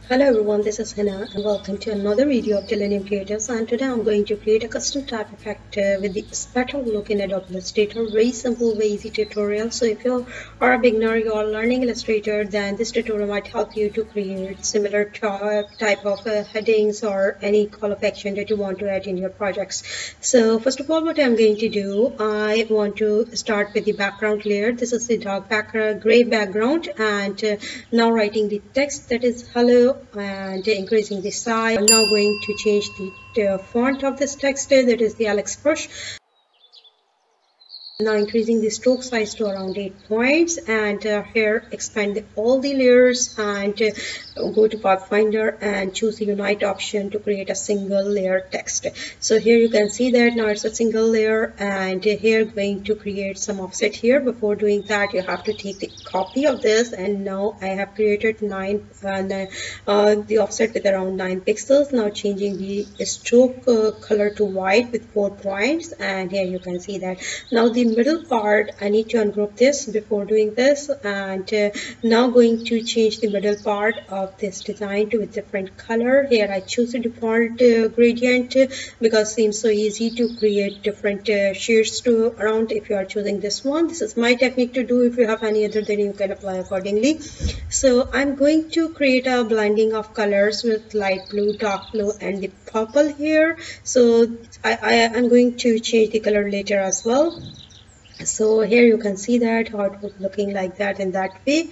Hello everyone, this is Hannah and welcome to another video of Dillenium Creators, and today I'm going to create a custom type effect with the Spatter look in Adobe Illustrator. Very simple, very easy tutorial. So if you are a beginner, you are learning Illustrator, then this tutorial might help you to create similar type of headings or any call of action that you want to add in your projects. So first of all, what I'm going to do, I want to start with the background layer. This is the dark background, gray background, and now writing the text that is hello and increasing the size. I'm now going to change the font of this text, that is the Alex brush. Now increasing the stroke size to around 8 points, and here expand all the layers and go to Pathfinder and choose the unite option to create a single layer text. So here you can see that now it's a single layer, and here going to create some offset here. Before doing that, you have to take the copy of this, and now I have created the offset with around 9 pixels. Now changing the stroke color to white with 4 points, and here you can see that now the middle part I need to ungroup this before doing this, and now going to change the middle part of this design to a different color. Here I choose the default gradient because it seems so easy to create different shades to around. If you are choosing this one, this is my technique to do. If you have any other, then you can apply accordingly. So I'm going to create a blending of colors with light blue, dark blue, and the purple here. So I'm going to change the color later as well. So here you can see that how it was looking like that in that way.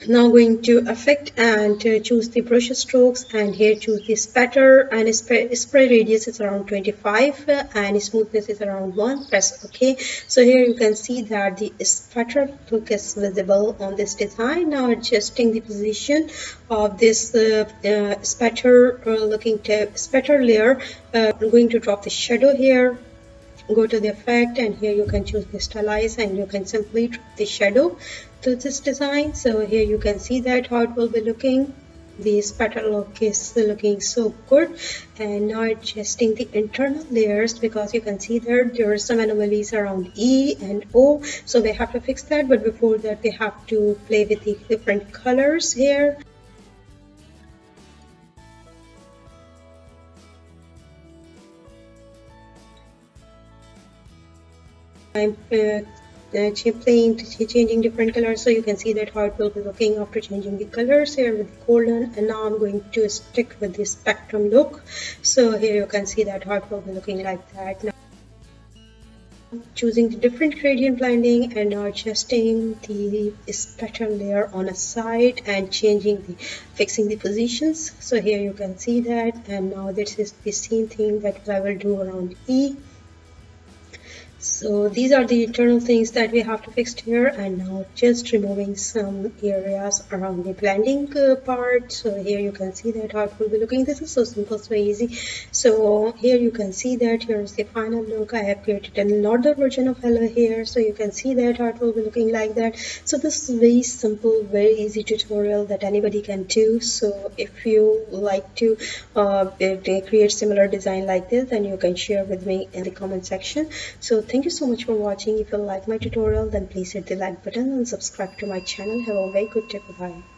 Now going to effect and choose the brush strokes, and here choose the spatter, and spray radius is around 25 and smoothness is around 1. Press OK. So here you can see that the spatter look is visible on this design. Now adjusting the position of this spatter spatter layer, I'm going to drop the shadow here. Go to the effect, and here you can choose the stylize, and you can simply drop the shadow to this design. So here you can see that how it will be looking. The spatter look is looking so good. And now adjusting the internal layers, because you can see there are some anomalies around E and O, so we have to fix that. But before that, we have to play with the different colors here. I'm changing different colors, so you can see that how it will be looking after changing the colors here with the golden. And now I'm going to stick with the spectrum look. So here you can see that how it will be looking like that. Now choosing the different gradient blending, and now adjusting the spatter layer on a side and fixing the positions. So here you can see that, and now this is the same thing that I will do around E. So these are the internal things that we have to fix here, and now just removing some areas around the blending part. So here you can see that how it will be looking. This is so simple, so easy. So here you can see that here is the final look. I have created another version of hello here, so you can see that how it will be looking like that. So this is very simple, very easy tutorial that anybody can do. So if you like to create similar design like this, then you can share with me in the comment section. So thank you so much for watching. If you like my tutorial, then please hit the like button and subscribe to my channel. Have a very good day. Bye.